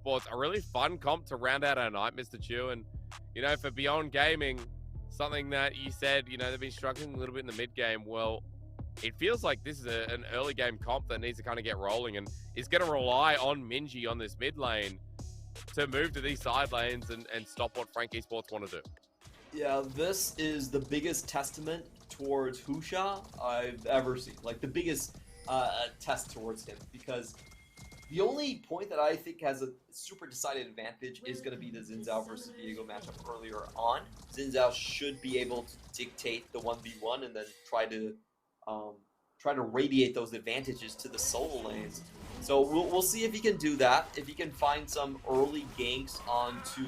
Sports, a really fun comp to round out our night, Mr. Chu. And, you know, for Beyond Gaming, something that you said, you know, they've been struggling a little bit in the mid game. Well, it feels like this is an early game comp that needs to kind of get rolling and is going to rely on Minji on this mid lane to move to these side lanes and stop what Frank Esports want to do. Yeah, this is the biggest testament towards Husha I've ever seen. Like, the biggest test towards him, because the only point that I think has a super decided advantage is going to be the Xin Zhao versus Diego matchup earlier on. Xin Zhao should be able to dictate the 1v1 and then try to radiate those advantages to the solo lanes. So we'll see if he can do that. If he can find some early ganks onto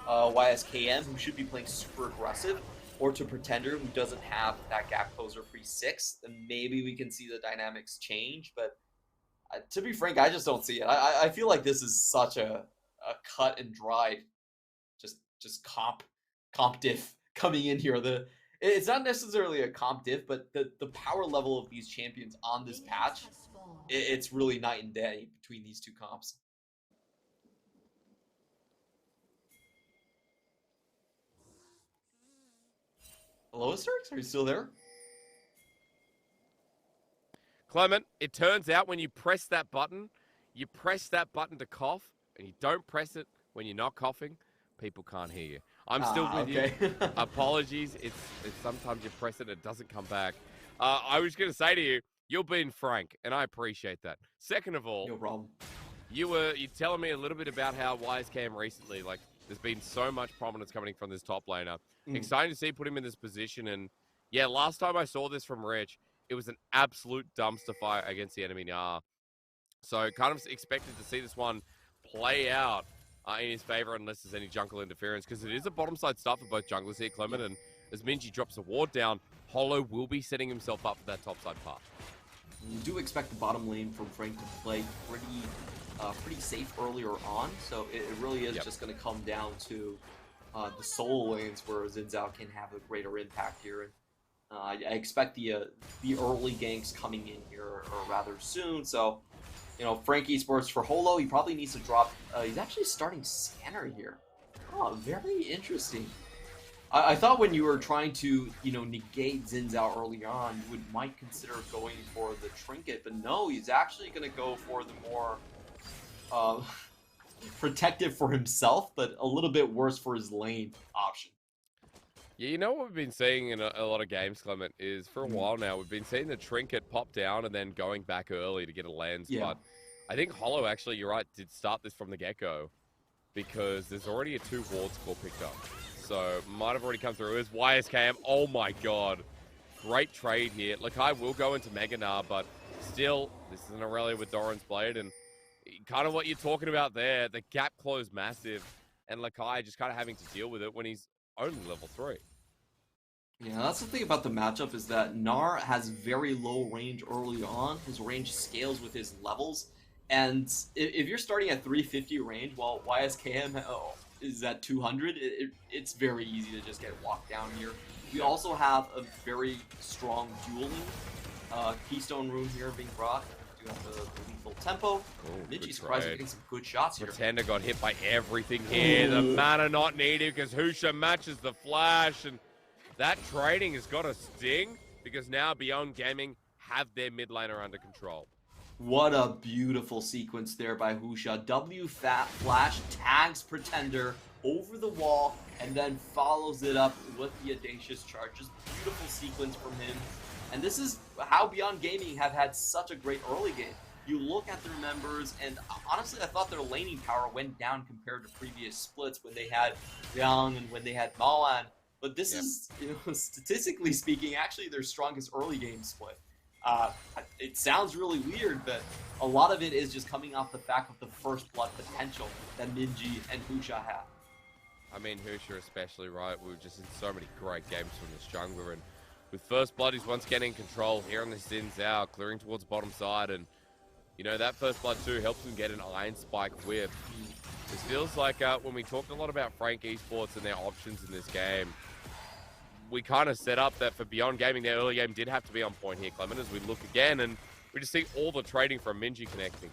YSKM, who should be playing super aggressive, or to Pretender, who doesn't have that gap closer pre-6, then maybe we can see the dynamics change. But to be frank, I just don't see it. I feel like this is such a cut and dried, just comp diff coming in here. It's not necessarily a comp diff, but the power level of these champions on this patch, it's really night and day between these two comps. Hello, Asterix? Are you still there? Clement, it turns out when you press that button to cough, and you don't press it when you're not coughing, people can't hear you. I'm still with you. Apologies. It's sometimes you press it, it doesn't come back. I was going to say to you, you're being frank, and I appreciate that. Second of all, no problem. You're telling me a little bit about how YSKM recently, like, there's been so much prominence coming from this top laner. Exciting to see put him in this position. And yeah, last time I saw this from Rich, it was an absolute dumpster fire against the enemy Nar. So kind of expected to see this one play out in his favor unless there's any jungle interference, because it is a bottom side start for both junglers here, Clement. And as Minji drops a ward down, Holo will be setting himself up for that top side path. You do expect the bottom lane from Frank to play pretty safe earlier on, so it really is just going to come down to the solo lanes where Xin Zhao can have a greater impact here. And I expect the early ganks coming in here rather soon. So, you know, Frank Esports for Holo, he probably needs to drop. He's actually starting Scanner here. Oh, very interesting. I thought when you were trying to, you know, negate Xin Zhao early on, you might consider going for the Trinket, but no, he's actually going to go for the more protective for himself, but a little bit worse for his lane option. Yeah, you know what we've been seeing in a lot of games, Clement, is for a while now, we've been seeing the Trinket pop down and then going back early to get a lens. Yeah. But I think Holo, actually, you're right, did start this from the get-go, because there's already a 2 ward score picked up. So, might have already come through. It was YSKM. Oh my god. Great trade here. Lakai will go into Mega Gnar, but still, this is an Aurelia with Doran's Blade, and kind of what you're talking about there, the gap closed massive, and Lakai just kind of having to deal with it when he's only level 3. Yeah, that's the thing about the matchup, is that Gnar has very low range early on. His range scales with his levels, and if you're starting at 350 range while YSKM is at 200, it's very easy to just get walked down here. We also have a very strong dueling Keystone Rune here being brought. We do have the lethal tempo. Minji surprised getting some good shots here. Pretender got hit by everything here. The mana not needed because Husha matches the flash, and that trading has got a sting because now Beyond Gaming have their mid laner under control. What a beautiful sequence there by Husha. Flash tags Pretender over the wall and then follows it up with the audacious charge. Just beautiful sequence from him. And this is how Beyond Gaming have had such a great early game. You look at their members, and honestly, I thought their laning power went down compared to previous splits when they had Yang and when they had Malan. But this is, you know, statistically speaking, actually their strongest early game split. It sounds really weird, but a lot of it is just coming off the fact of the first blood potential that Minji and Husha have. I mean, Husha especially, right? We were just in so many great games from this jungler, and with first blood, he's once getting control here on the Xin Zhao, clearing towards the bottom side, and you know, that first blood too helps him get an Iron Spike whip. This feels like when we talked a lot about Frank Esports and their options in this game, we kind of set up that for Beyond Gaming, their early game did have to be on point here, Clement, as we look again, and we just see all the trading from Minji connecting.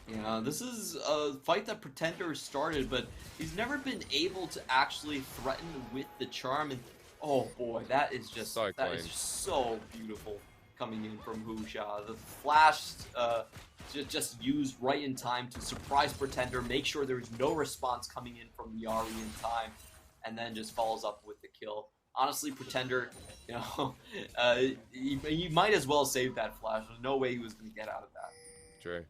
Yeah, this is a fight that Pretender started, but he's never been able to actually threaten with the charm. And oh boy, that is just So clean. so beautiful coming in from Husha. The flash just used right in time to surprise Pretender, make sure there's no response coming in from Yari in time, and then just follows up with the kill. Honestly, Pretender, you know, he might as well save that flash. There's no way he was going to get out of that. True.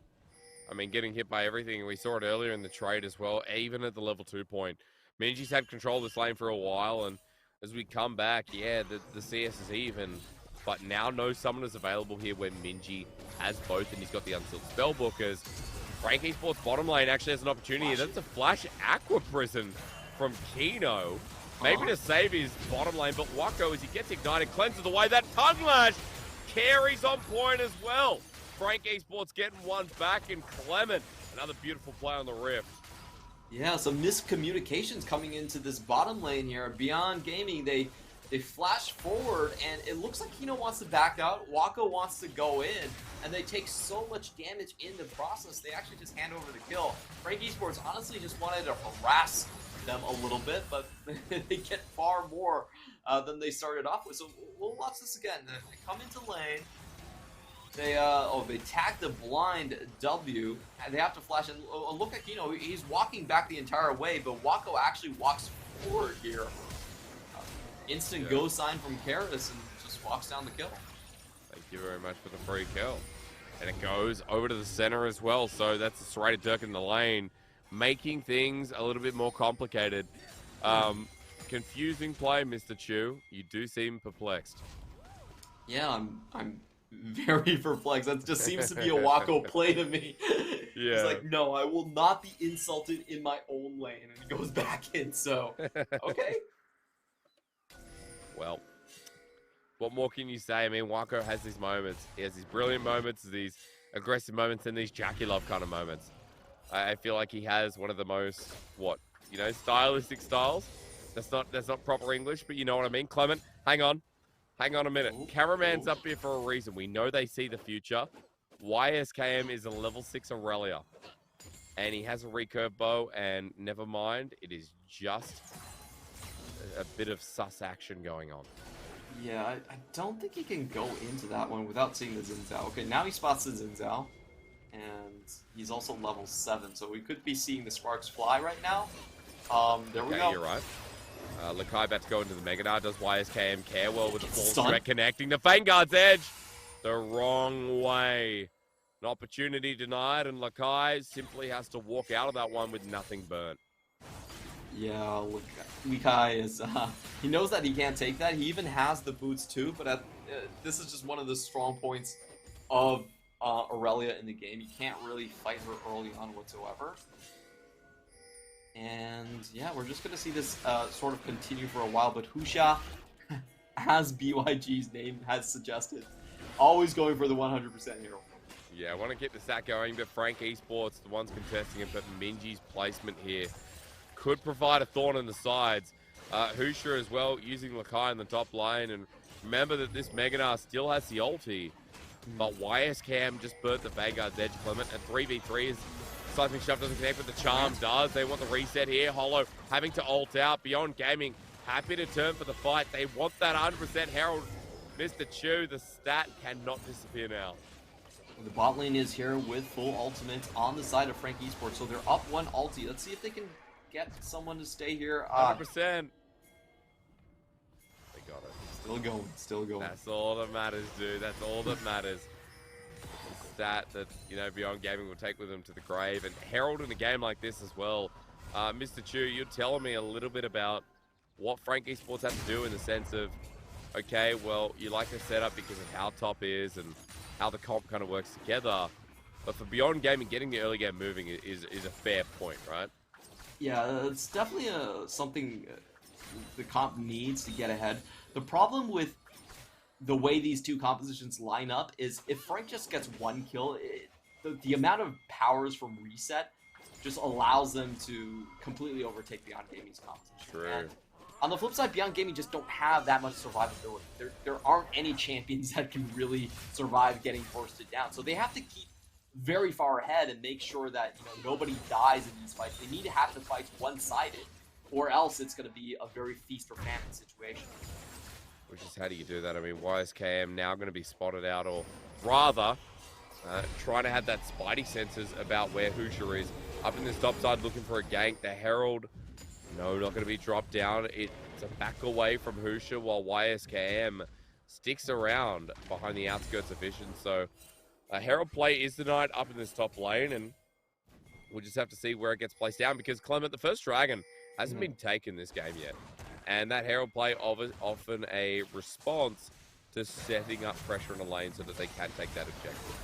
I mean, getting hit by everything. We saw it earlier in the trade as well, even at the level 2 point. Minji's had control of this lane for a while, and as we come back, yeah, the CS is even. But now no summoners available here when Minji has both, and he's got the Unsealed Spellbookers. Frank Esports bottom lane actually has an opportunity. That's a Flash Aqua Prison from Kino. Maybe to save his bottom lane, but Wako, as he gets ignited, cleanses away. That Tongue Lash carries on point as well. Frank Esports getting one back, and Clement, another beautiful play on the Rift. Yeah, some miscommunications coming into this bottom lane here. Beyond Gaming, they flash forward, and it looks like Kino wants to back out. Wako wants to go in, and they take so much damage in the process, they actually just hand over the kill. Frank Esports honestly just wanted to harass them a little bit, but they get far more than they started off with. So we'll watch this again. They come into lane. They tag the blind W, and they have to flash. And look at Kino, he's walking back the entire way, but Wako actually walks forward here. Instant go sign from Karis and just walks down the kill. Thank you very much for the free kill. And it goes over to the center as well, so that's a Serrated Dirk in the lane, making things a little bit more complicated. Confusing play, Mr. Chu. You do seem perplexed. Yeah, I'm very perplexed. That just seems to be a Wako play to me. Yeah. He's like, no, I will not be insulted in my own lane, and he goes back in, so, okay. Well, what more can you say? I mean, Wako has these moments. He has these brilliant moments, these aggressive moments, and these Jackie Love kind of moments. I feel like he has one of the most, stylistic styles. That's not proper English, but you know what I mean. Clement, hang on a minute. Cameraman's up here for a reason. We know they see the future. YSKM is a level 6 Aurelia, and he has a recurve bow, and never mind, it is just a bit of sus action going on. Yeah, I don't think he can go into that one without seeing the Zinzao. Okay, now he spots the Zinzao, and he's also level 7, so we could be seeing the sparks fly right now. There we go. You're right. Lakai about to go into the Megadar. Does YSKM care well with the full threat connecting the Vanguard's edge? The wrong way. An opportunity denied, and Lakai simply has to walk out of that one with nothing burnt. Yeah, Lakai is, he knows that he can't take that. He even has the boots too, but this is just one of the strong points of Aurelia in the game. You can't really fight her early on whatsoever. And yeah, we're just going to see this sort of continue for a while, but Husha, as BYG's name has suggested, always going for the 100% hero. Yeah, I want to get the stat going, but Frank Esports, the ones contesting it, but Minji's placement here could provide a thorn in the sides. Husha as well, using Lakai in the top lane, and remember that this Meganar still has the ulti, but YSKM just burnt the Vanguard's edge, Clement, and 3v3 is Seismic Shove doesn't connect, but the Charm does. They want the reset here. Hollow having to ult out. Beyond Gaming, happy to turn for the fight. They want that 100% Herald. Mr. Chu, the stat cannot disappear now. The bot lane is here with full ultimate on the side of Frank Esports, so they're up one ulti. Let's see if they can get someone to stay here. 100%. They got it. Still going. That's all that matters, dude. That's all that matters. Stat that, Beyond Gaming will take with them to the grave. And Herald in a game like this as well. Mr. Chu, you're telling me a little bit about what Frank Esports have to do in the sense of, okay, well, you like the setup because of how top is and how the comp kind of works together. But for Beyond Gaming, getting the early game moving is a fair point, right? Yeah, it's definitely something the comp needs to get ahead. The problem with the way these two compositions line up is if Frank just gets one kill, the amount of powers from reset just allows them to completely overtake Beyond Gaming's composition. True. And on the flip side, Beyond Gaming just don't have that much survivability. There aren't any champions that can really survive getting forested down. So they have to keep very far ahead and make sure that nobody dies in these fights. They need to have the fights one-sided, or else it's going to be a very feast or famine situation. Which is, how do you do that? I mean, YSKM now going to be spotted out, or rather, trying to have that spidey senses about where Hoosier is. Up in this top side looking for a gank. The Herald, no, not going to be dropped down. It's a back away from Hoosier, while YSKM sticks around behind the outskirts of Vision. So Herald play is denied up in this top lane, and we'll just have to see where it gets placed down, because Clement, the first Dragon, hasn't been taken this game yet. And that Herald play often a response to setting up pressure in the lane so that they can take that objective.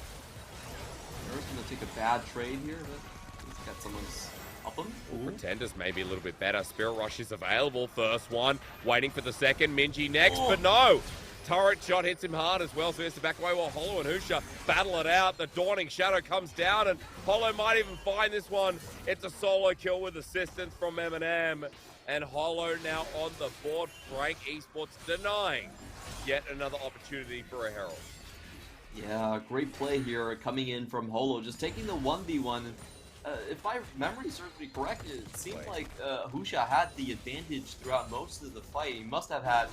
Herald's going to take a bad trade here, but he's got someone's up him. Pretenders maybe a little bit better. Spirit Rush is available. First one, waiting for the second. Minji next, but no! Turret shot hits him hard as well, so he has to back away while Hollow and Hoosier battle it out. The Dawning Shadow comes down, and Hollow might even find this one. It's a solo kill with assistance from M&M. And Hollow now on the board. Frank Esports denying yet another opportunity for a Herald. Yeah, great play here coming in from Hollow, just taking the 1v1. If my memory serves me correct, it seemed like Husha had the advantage throughout most of the fight. He must have had,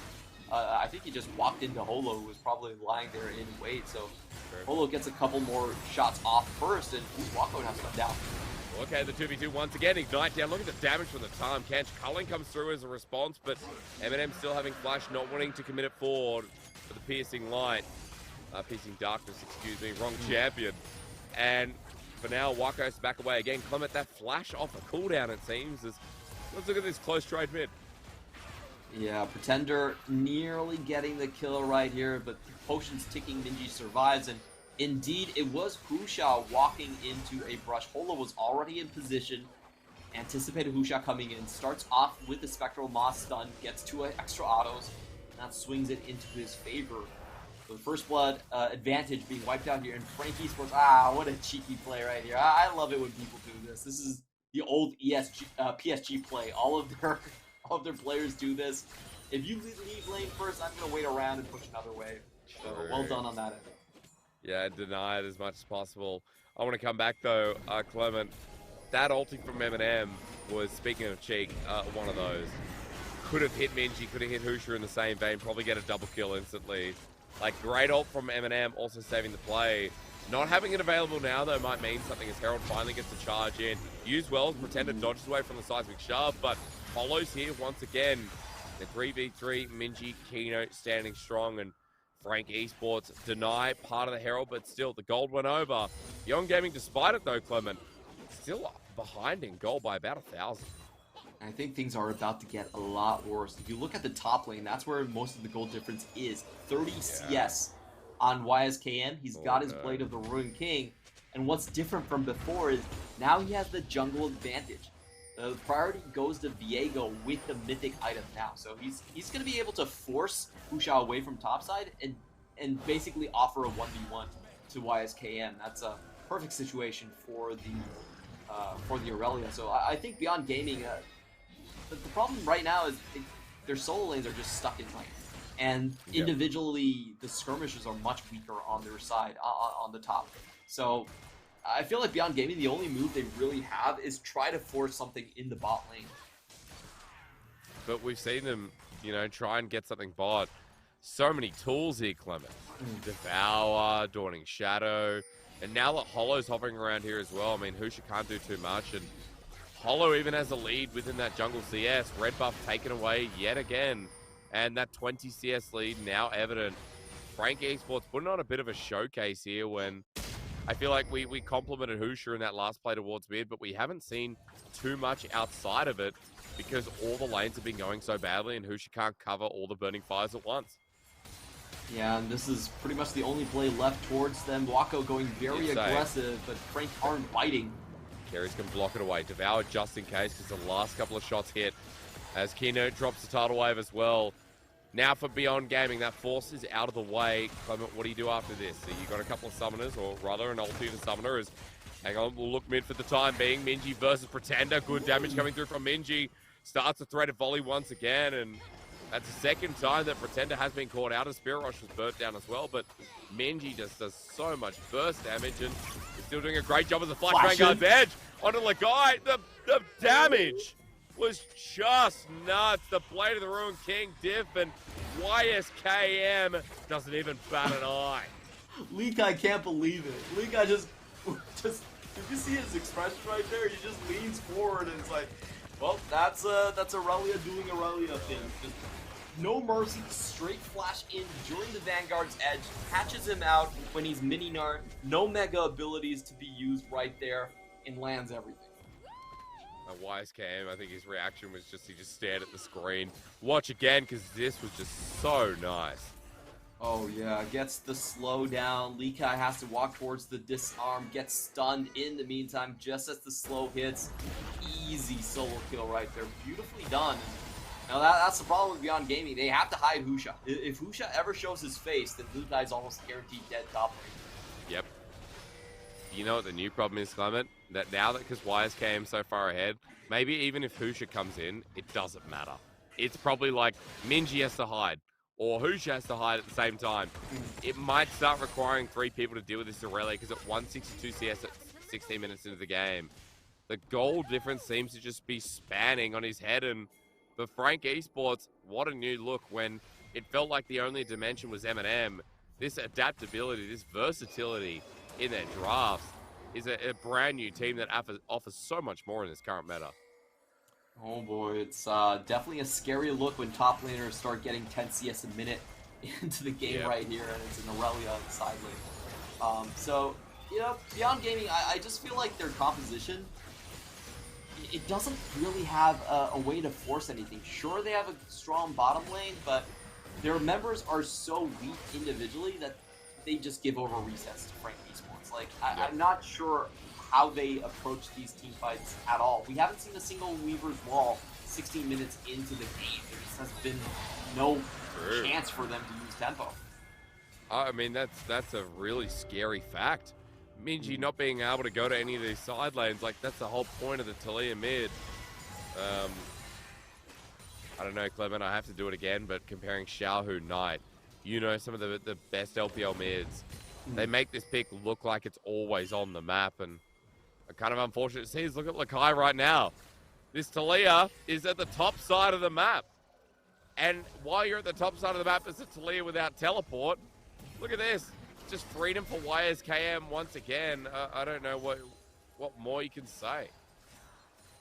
I think he just walked into Hollow, who was probably lying there in wait. So Hollow gets a couple more shots off first, and Wako has to come down. Okay, the 2v2 once again, Ignite down. Look at the damage from the time. Kench Culling comes through as a response, but M&M still having Flash, not wanting to commit it forward for the Piercing Light. Piercing Darkness, excuse me, wrong champion. And for now, Wako has to back away again. Clement, that Flash off a cooldown, it seems. Let's look at this close trade mid. Yeah, Pretender nearly getting the kill right here, but Potion's ticking, Minji survives, and indeed, it was Husha walking into a brush. Hollow was already in position, anticipated Husha coming in, starts off with the Spectral Moss stun, gets 2 extra autos, and that swings it into his favor. So the first blood advantage being wiped out here, and Frank Esports, what a cheeky play right here. I love it when people do this. This is the old PSG play. All of their players do this. If you leave lane first, I'm going to wait around and push another wave. So well done on that end. Yeah, deny it as much as possible. I want to come back, though, Clement. That ulti from M&M was, speaking of cheek, one of those. Could have hit Minji, could have hit Hoosier in the same vein, probably get a double kill instantly. Like, great ult from M&M, also saving the play. Not having it available now, though, might mean something as Herald finally gets to charge in. Used well, Pretender dodges away from the seismic shove, but Hollow's here once again. The 3v3, Minji, Kino standing strong, and Frank Esports deny part of the Herald, but still, the gold went over. Young Gaming, despite it though, Clement, still behind in gold by about 1,000. I think things are about to get a lot worse. If you look at the top lane, that's where most of the gold difference is. 30 CS on YSKM. He's got his Blade of the Ruined King. And what's different from before is now he has the jungle advantage. The priority goes to Viego with the mythic item now. So he's going to be able to force Husha away from topside and basically offer a 1v1 to YSKM. That's a perfect situation for the Aurelia. So I think Beyond Gaming, the problem right now is their solo lanes are just stuck in lane. And individually, the skirmishers are much weaker on their side, on the top. So I feel like Beyond Gaming, the only move they really have is try to force something in the bot lane. But we've seen them, try and get something bot. So many tools here, Clement. Devour, Dawning Shadow, and now that Hollow's hovering around here as well. I mean, Husha can't do too much, and Hollow even has a lead within that jungle CS. Red buff taken away yet again, and that 20 CS lead now evident. Frank Esports putting on a bit of a showcase here when I feel like we complimented Husha in that last play towards mid, but we haven't seen too much outside of it because all the lanes have been going so badly and Husha can't cover all the burning fires at once. Yeah, and this is pretty much the only play left towards them. Wako going very aggressive, but Frank aren't biting. Carries can block it away. Devour just in case because the last couple of shots hit as Keynote drops the tidal wave as well. Now for Beyond Gaming, that force is out of the way. Clement, what do you do after this? So you got a couple of summoners, or rather an ulti to summoner is, hang on, we'll look mid for the time being. Minji versus Pretender. Good damage coming through from Minji. Starts a threat of volley once again, and that's the second time that Pretender has been caught out. As Spirit Rush was burnt down as well, but Minji just does so much burst damage, and is still doing a great job as a Flash Flashing. Vanguard's edge onto Lagai. The damage was just nuts. The Blade of the Ruined King diff, and YSKM doesn't even bat an eye. Leak, I can't believe it. Leak, I just, did you see his expression right there? He just leans forward and it's like, well, that's Aurelia doing Aurelia thing. Just no mercy, straight flash in during the Vanguard's edge, catches him out when he's mini-nart, no mega abilities to be used right there, and lands everything. YSKM, I think his reaction was just, he just stared at the screen. Watch again, because this was just so nice. Oh yeah, gets the slowdown. Leakai has to walk towards the disarm, gets stunned in the meantime, just as the slow hits. Easy solo kill right there, beautifully done. Now that's the problem with Beyond Gaming. They have to hide Husha. If Husha ever shows his face, then Leakai's almost guaranteed dead top lane. Yep. You know what the new problem is, Clement? That now that because YSKM so far ahead, maybe even if Husha comes in, it doesn't matter. It's probably like Minji has to hide, or Husha has to hide at the same time. It might start requiring 3 people to deal with this Aurelia, because at 162 CS at 16 minutes into the game, the goal difference seems to just be spanning on his head. And for Frank Esports, what a new look when it felt like the only dimension was M&M. This adaptability, this versatility in their drafts is a brand new team that offers so much more in this current meta. Oh boy, it's definitely a scary look when top laners start getting 10 CS a minute into the game right here, and it's an Aurelia on the side lane. So, you know, Beyond Gaming, I just feel like their composition, it doesn't really have a way to force anything. Sure, they have a strong bottom lane, but their members are so weak individually that they just give over resets to Frank Esports. Like, I'm not sure how they approach these team fights at all. We haven't seen a single Weaver's Wall 16 minutes into the game. There just has been no chance for them to use tempo. I mean, that's a really scary fact. Minji not being able to go to any of these side lanes, like, that's the whole point of the Talia mid. I don't know, Clement, I have to do it again, but comparing Xiaohu Knight, you know, some of the best LPL mids, they make this pick look like it's always on the map, and kind of unfortunate to see is look at Lakai right now. This Talia is at the top side of the map. And while you're at the top side of the map, it's a Talia without teleport. Look at this. Just freedom for YSKM once again. I don't know what more you can say.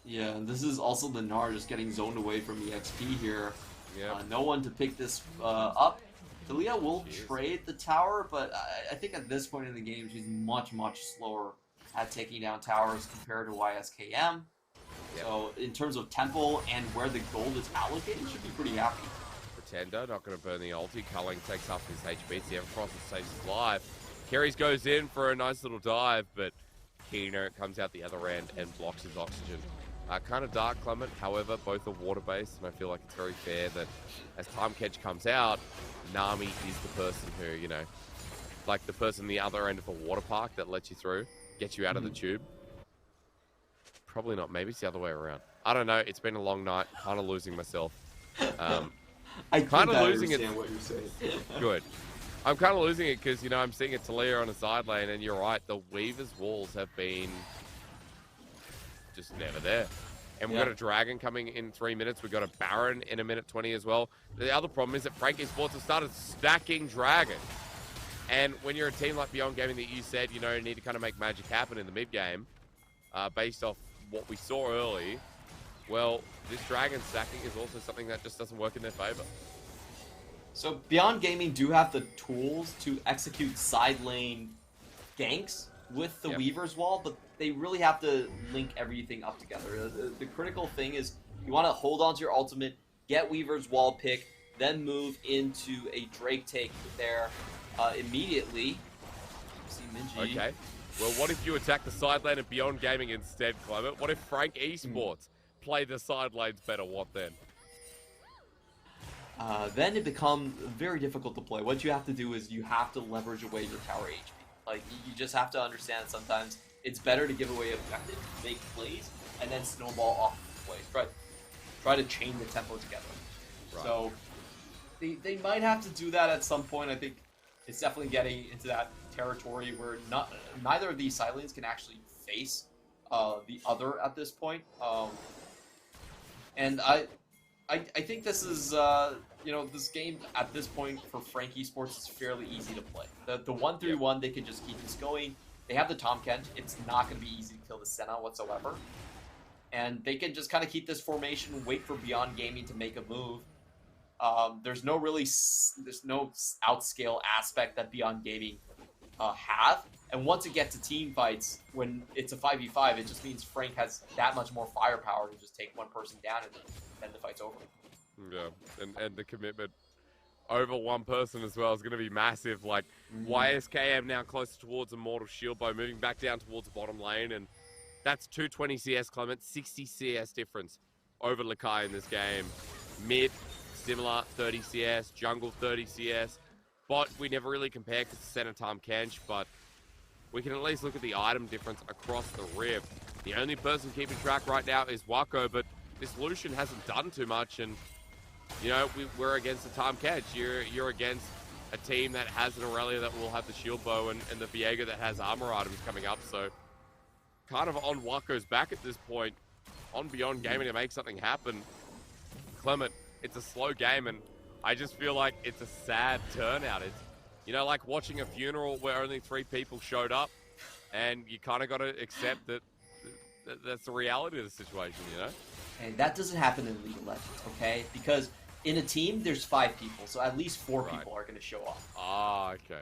Yeah, and this is also the Gnar just getting zoned away from the XP here. No one to pick this up. Talia will trade the tower, but I think at this point in the game, she's much, much slower at taking down towers compared to YSKM. So in terms of tempo and where the gold is allocated, should be pretty happy. Pretender, not going to burn the ulti. Culling takes up his HP. Everfrost saves his life. Kerry's goes in for a nice little dive, but Kino comes out the other end and blocks his oxygen. Kind of dark, Clement. However, both are water-based, and I feel like it's very fair that as Time Catch comes out, Nami is the person who, you know, like the person the other end of a water park that lets you through, gets you out of the tube. Probably not. Maybe it's the other way around. I don't know. It's been a long night. Kind of losing myself. I kind of losing it. What you're saying. Good. I'm kind of losing it because, you know, I'm seeing a Talia on a side lane, and you're right. The Weaver's walls have been just never there. And we've got a Dragon coming in 3 minutes. We've got a Baron in 1:20 as well. The other problem is that Frank Esports have started stacking Dragon. And when you're a team like Beyond Gaming that you said, you know, need to kind of make magic happen in the mid-game, based off what we saw early, well, this Dragon stacking is also something that just doesn't work in their favor. So Beyond Gaming do have the tools to execute side lane ganks with the Weaver's Wall, but they really have to link everything up together. The critical thing is you want to hold on to your ultimate, get Weaver's Wall pick, then move into a Drake take there immediately. See Minji. Okay. Well, what if you attack the side lane of Beyond Gaming instead, Clement? What if Frank Esports play the side lanes better? What then? Then it becomes very difficult to play. What you have to do is you have to leverage away your tower HP. Like, you just have to understand that sometimes it's better to give away objectives, make plays, and then snowball off the plays. Try to chain the tempo together. Right. So they might have to do that at some point. I think it's definitely getting into that territory where neither of these side lanes can actually face the other at this point. And I think this is, you know, this game at this point for Frank Esports is fairly easy to play. The 1-3-1, they can just keep this going. They have the Tom Kent. It's not going to be easy to kill the Senna whatsoever. And they can just kind of keep this formation, wait for Beyond Gaming to make a move. There's no outscale aspect that Beyond Gaming have. And once it gets to team fights, when it's a 5v5, it just means Frank has that much more firepower to just take one person down and then the fight's over. Yeah, and the commitment over one person as well is going to be massive. Like, YSKM now closer towards Immortal Shield Bow, moving back down towards the bottom lane, and that's 220 CS, Clement, 60 CS difference over Lakai in this game. Mid, similar, 30 CS, jungle, 30 CS. Bot, we never really compare because it's center Tom Kench, but we can at least look at the item difference across the rip. The only person keeping track right now is Wako, but this Lucian hasn't done too much, and you know, we're against the Tom Catch. You're against a team that has an Aurelia that will have the shield bow and the Viego that has armor items coming up, so kind of on Wako's back at this point, on Beyond Gaming to make something happen. Clement, it's a slow game, and I just feel like it's a sad turnout. It's, you know, like watching a funeral where only 3 people showed up, and you kind of got to accept that that's the reality of the situation, you know? And that doesn't happen in League of Legends, okay? Because in a team, there's 5 people, so at least 4 people are going to show up. Ah, okay.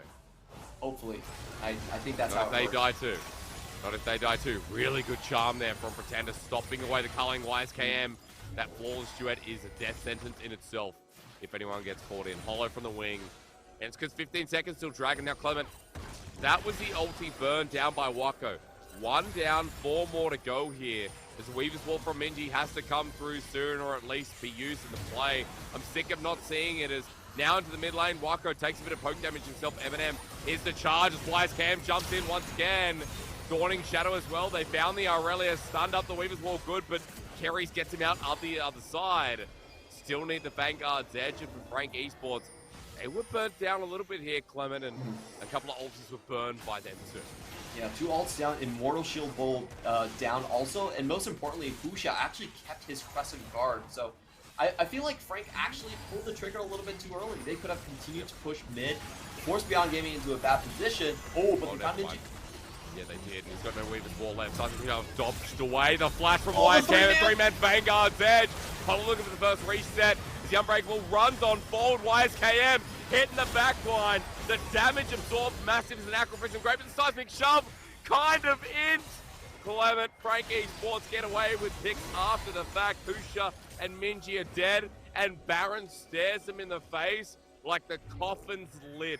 Hopefully. I think that's Not how it if they die too. Not if they die too. Really good charm there from Pretender, stopping away the culling YSKM. That flawless duet is a death sentence in itself if anyone gets caught in. Hollow from the wing. And it's because 15 seconds till Dragon. Now, Clement, that was the ulti burn down by Wako. 1 down, 4 more to go here. As the Weaver's Wall from Minji has to come through soon, or at least be used in the play. I'm sick of not seeing it as now into the mid lane. Wako takes a bit of poke damage himself. Eminem is the charge as YSKM jumps in once again. Dawning Shadow as well. They found the Aurelia, stunned up the Weaver's Wall good, but Kerry's gets him out on the other side. Still need the Vanguard's edge, and for Frank Esports, they were burnt down a little bit here, Clement, and a couple of ultis were burned by them too. Yeah, 2 ults down, Immortal Shield Bowl down also, and most importantly, Husha actually kept his Crescent Guard, so I feel like Frank actually pulled the trigger a little bit too early. They could have continued to push mid, force Beyond Gaming into a bad position. Oh, but they found Minji. Yeah, they did. He's got no Weaver's Wall left. So I think he'll have dodged away the flash from YSKM. 3-man Vanguard's edge. Hold looking for the first reset. As the Unbreakable runs on forward. YSKM hitting the back line. The damage absorbed massive as an Acrophys and great, but the seismic shove kind of int. Clement, Frank Esports get away with picks after the fact. Husha and Minji are dead, and Baron stares them in the face like the coffin's lid.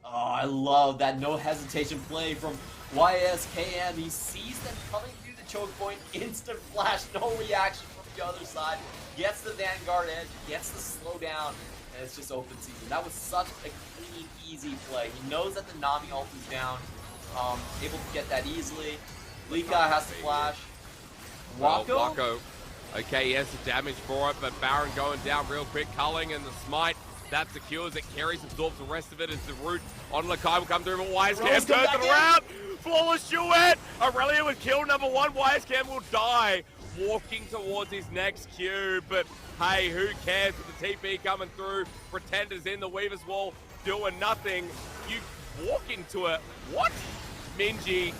Oh, I love that no hesitation play from YSKM. He sees them coming through the choke point, instant flash, no reaction from the other side. Gets the Vanguard edge, gets the slowdown, and it's just open season. That was such a clean, easy play. He knows that the Nami ult is down, able to get that easily. Lika has to flash. Wako? Wako. Okay, he has the damage for it, but Baron going down real quick. Culling and the smite. That secures it. Carries, absorbs the rest of it as the root on Lakai will come through, but YSKM turns it around. Flawless duet. Aurelia with kill number 1. YSKM will die, walking towards his next Q, but hey, who cares with the TP coming through? Pretenders in the Weaver's Wall doing nothing. You walk into it. What? Minji,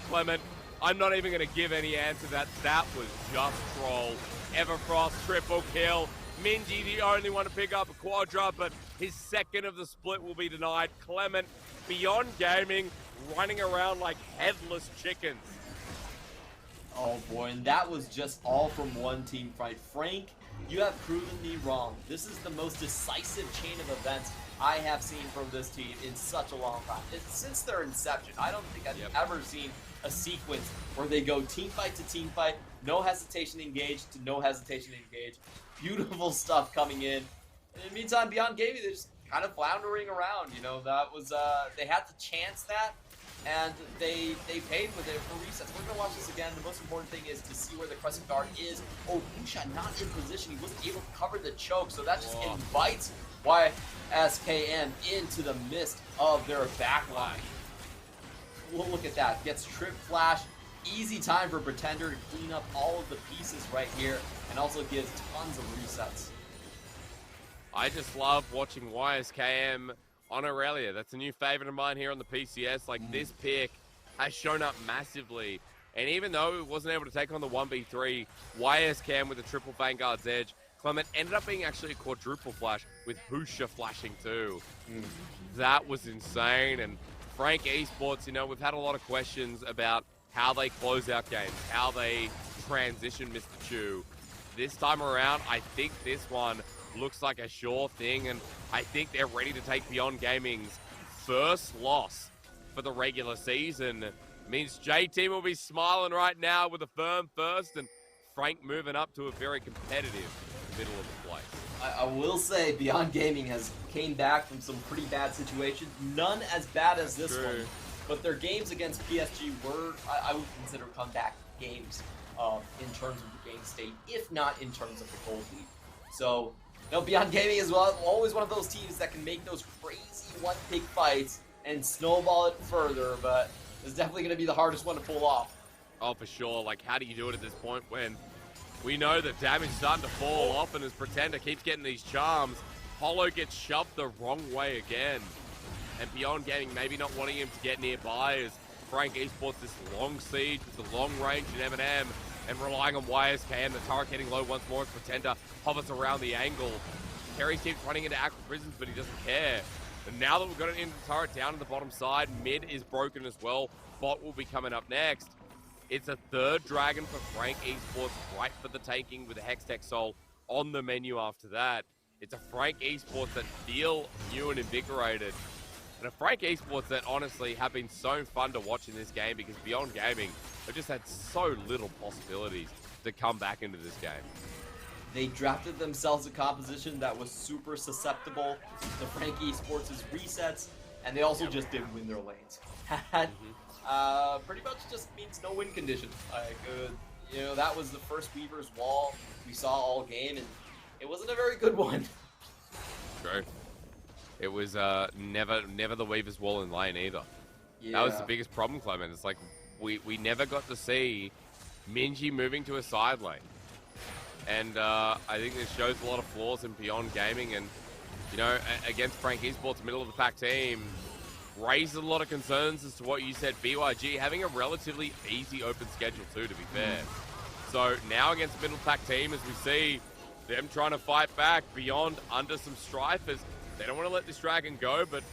Clement. I'm not even going to give any answer to that. That was just troll. Everfrost, triple kill. Minji, the only one to pick up a quadra, but his second of the split will be denied. Clement, Beyond Gaming, running around like headless chickens. Oh boy, and that was just all from one team fight. Frank, you have proven me wrong. This is the most decisive chain of events I have seen from this team in such a long time. Since their inception, I don't think I've ever seen a sequence where they go team fight to team fight, no hesitation engaged to no hesitation engaged. Beautiful stuff coming in. In the meantime, Beyond Gaming, they're just kind of floundering around. You know, that was, they had to chance that. and they paid with it for resets. We're going to watch this again. The most important thing is to see where the Crescent Guard is. Oh, Musha not in position. He wasn't able to cover the choke, so that just invites YSKM into the midst of their backline. We'll look at that. Gets Trip Flash. Easy time for Pretender to clean up all of the pieces right here, and also gives tons of resets. I just love watching YSKM on Aurelia. That's a new favorite of mine here on the PCS. Like, this pick has shown up massively. And even though it wasn't able to take on the 1v3, YSKM with a triple Vanguard's Edge, Clement ended up being actually a quadruple flash with Husha flashing too. That was insane. And Frank Esports, you know, we've had a lot of questions about how they close out games, how they transition Mr. Chu. This time around, I think this one looks like a sure thing, and I think they're ready to take Beyond Gaming's first loss for the regular season. Means J-Team will be smiling right now with a firm first, and Frank moving up to a very competitive middle of the place. I will say Beyond Gaming has came back from some pretty bad situations, none as bad as this one. But their games against PSG were, I would consider, comeback games in terms of the game state, if not in terms of the gold lead. So, you know, Beyond Gaming is always one of those teams that can make those crazy one-pick fights and snowball it further, but it's definitely going to be the hardest one to pull off. Oh, for sure. Like, how do you do it at this point when we know that damage is starting to fall off, and as Pretender keeps getting these charms, Hollow gets shoved the wrong way again. And Beyond Gaming maybe not wanting him to get nearby as Frank Esports this long siege with the long range in M&M and relying on YSKM, the turret getting low once more as Pretender hovers around the angle. Terry keeps running into Aqua Prisons, but he doesn't care. And now that we've got it into the turret down to the bottom side, mid is broken as well. Bot will be coming up next. It's a third dragon for Frank Esports, right for the taking with a Hextech Soul on the menu after that. It's a Frank Esports that feel new and invigorated. And a Frank Esports that honestly have been so fun to watch in this game because Beyond Gaming have just had so little possibilities to come back into this game. They drafted themselves a composition that was super susceptible to Frank Esports' resets, and they also just didn't win their lanes. Pretty much just means no win condition. Like, you know, that was the first Weaver's Wall we saw all game, and it wasn't a very good one. True. It was never the Weaver's Wall in lane either. Yeah. That was the biggest problem, Clement. It's like we never got to see Minji moving to a side lane. And I think this shows a lot of flaws in Beyond Gaming, and you know, against Frank Esports, middle of the pack team, raises a lot of concerns as to what you said. BYG having a relatively easy open schedule too, to be fair. So now against the middle pack team, as we see them trying to fight back, Beyond under some strife as they don't want to let this dragon go, but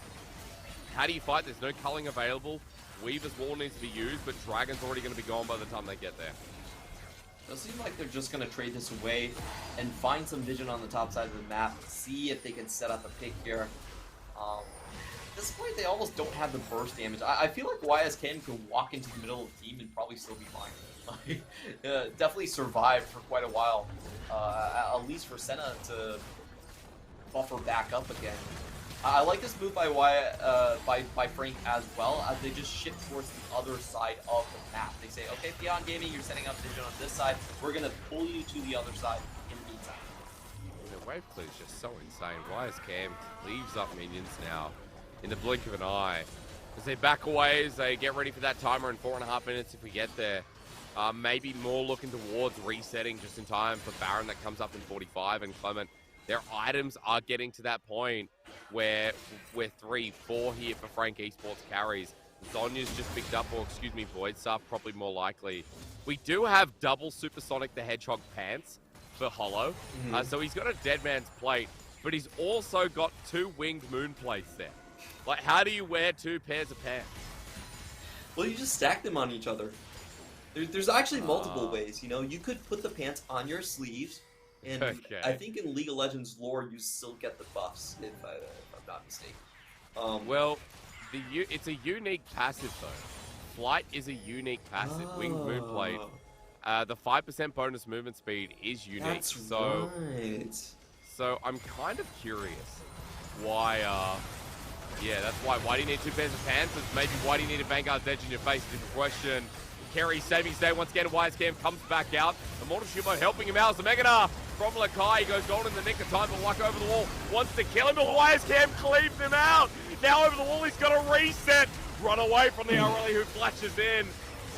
how do you fight? There's no culling available. Weaver's Wall needs to be used, but Dragon's already going to be gone by the time they get there. It does seem like they're just going to trade this away and find some vision on the top side of the map, see if they can set up a pick here. At this point, they almost don't have the burst damage. I feel like YSKM could walk into the middle of the team and probably still be fine. Definitely survived for quite a while, at least for Senna to buffer back up again. I like this move by Frank as well, as they just shift towards the other side of the map. They say, okay, Beyond Gaming, you're setting up vision on this side. We're going to pull you to the other side in the meantime. The wave clear is just so insane. YSKM leaves up minions now in the blink of an eye. As they back away, as they get ready for that timer in 4.5 minutes if we get there. Maybe more looking towards resetting just in time for Baron that comes up in 45, and Clement. Their items are getting to that point where we're 3-4 here for Frank Esports carries. Zonya's just picked up, or excuse me, Void Stuff, probably more likely. We do have double Supersonic the Hedgehog pants for Hollow. So he's got a Dead Man's Plate, but he's also got 2 Winged Moon plates there. Like, how do you wear 2 pairs of pants? Well, you just stack them on each other. There's actually multiple ways, you know. You could put the pants on your sleeves, and I think in League of Legends lore, you still get the buffs, if I'm not mistaken. Well, it's a unique passive, though. Flight is a unique passive. Winged Moonplate. The 5% bonus movement speed is unique. That's right. So I'm kind of curious why Yeah, that's why. Why do you need two pairs of pants? Maybe why do you need a Vanguard's Edge in your face? Different question. Kerry saving his day once again. Wisecam comes back out. Immortal Shumo helping him out. Zamegana from Lakai. He goes golden in the nick of time, but Waka over the wall wants to kill him, but Wisecam cleaves him out. Now over the wall, he's got to reset. Run away from the Aurelia, who flashes in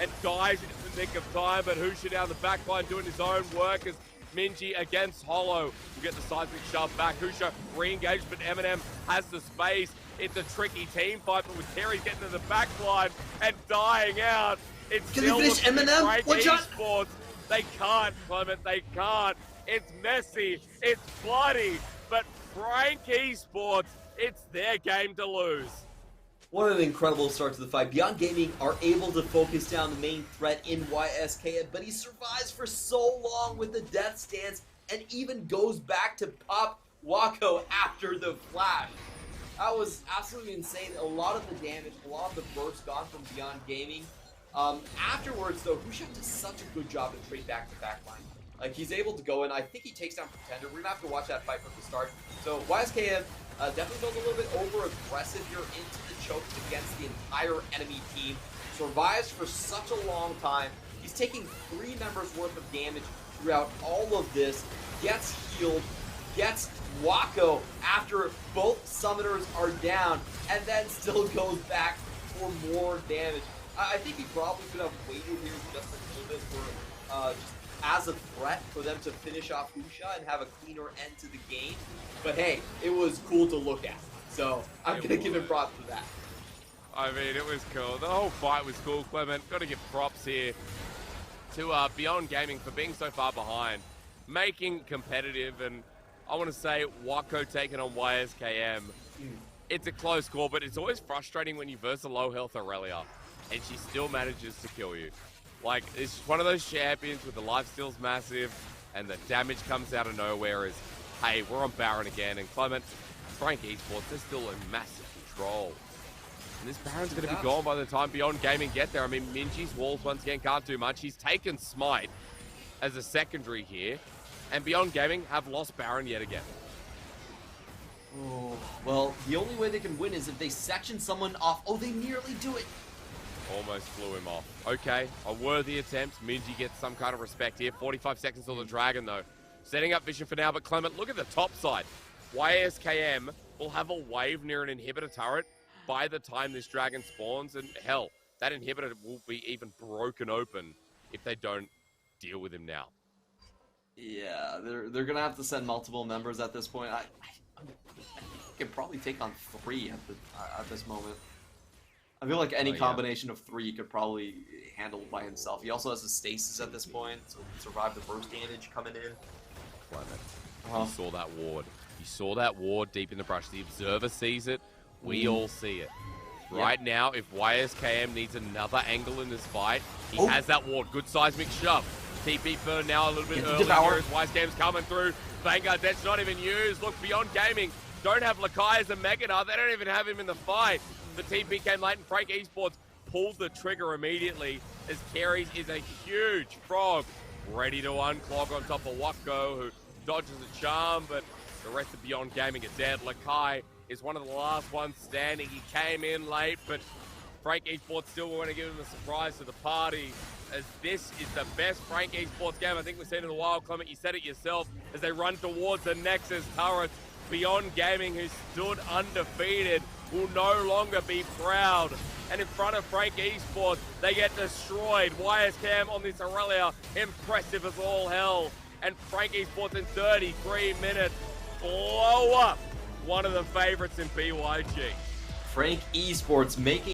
and dies in the nick of time, but Husha down the back line doing his own work as Minji against Hollow will get the seismic shove back. Husha re-engaged, but Eminem has the space. It's a tricky team fight, but with Terry getting to the back line and dying out, it's Can still they finish Eminem? Frank One shot? Esports. They can't, Clement, they can't. It's messy, it's bloody, but Frank Esports, it's their game to lose. What an incredible start to the fight. Beyond Gaming are able to focus down the main threat in YSK, but he survives for so long with the death stance and even goes back to pop Wako after the flash. That was absolutely insane. A lot of the damage, a lot of the burst gone from Beyond Gaming. Afterwards, though, Husha does such a good job to trade back-to-back line. Like, he's able to go in. I think he takes down Pretender. We're going to have to watch that fight from the start. So, YSKM definitely goes a little bit over-aggressive here into the choke against the entire enemy team. Survives for such a long time. He's taking 3 members worth of damage throughout all of this. Gets healed. Gets Wako after both summoners are down. And then still goes back for more damage. I think he probably could have waited here just a little bit for just as a threat for them to finish off Husha and have a cleaner end to the game. But hey, it was cool to look at. So I'm going to give him props for that. I mean, it was cool. The whole fight was cool, Clement. Got to give props here to Beyond Gaming for being so far behind, making competitive, and I want to say Wako taking on YSKM. It's a close call, but it's always frustrating when you verse a low health Aurelia and she still manages to kill you. Like, it's one of those champions with the lifesteal's massive and the damage comes out of nowhere as, hey, we're on Baron again. And Clement, Frank Esports, they're still in massive control. And this Baron's going to be gone by the time Beyond Gaming get there. I mean, Minji's walls once again can't do much. He's taken Smite as a secondary here. And Beyond Gaming have lost Baron yet again. Oh, well, the only way they can win is if they section someone off. Oh, they nearly do it. Almost flew him off. Okay, a worthy attempt. Minji gets some kind of respect here. 45 seconds till the Dragon, though. Setting up vision for now, but Clement, look at the top side. YSKM will have a wave near an inhibitor turret by the time this Dragon spawns, and hell, that inhibitor will be even broken open if they don't deal with him now. Yeah, they're gonna have to send multiple members at this point. I can probably take on 3 at this moment. I feel like any combination of 3 could probably handle by himself. He also has a stasis at this point, so he can survive the burst damage coming in. Clement, he saw that ward. He saw that ward deep in the brush. The observer sees it. We all see it. Right now, if YSKM needs another angle in this fight, he has that ward. Good seismic shove. TP burn now a little bit early here as YSKM's coming through. Vanguard, that's not even used. Look, Beyond Gaming don't have Lakai as a Meganar. They don't even have him in the fight. The TP came late and Frank Esports pulled the trigger immediately as Carries is a huge frog ready to unclog on top of Wako, who dodges a charm, but the rest of Beyond Gaming are dead. Lakai is one of the last ones standing. He came in late, but Frank Esports still want to give him a surprise to the party, as this is the best Frank Esports game I think we've seen in a while. Clement, you said it yourself, as they run towards the Nexus turret. Beyond Gaming, who stood undefeated, will no longer be proud. And in front of Frank Esports, they get destroyed. YSKM on this Aurelia, impressive as all hell. And Frank Esports in 33 minutes, blow up one of the favorites in BYG. Frank Esports making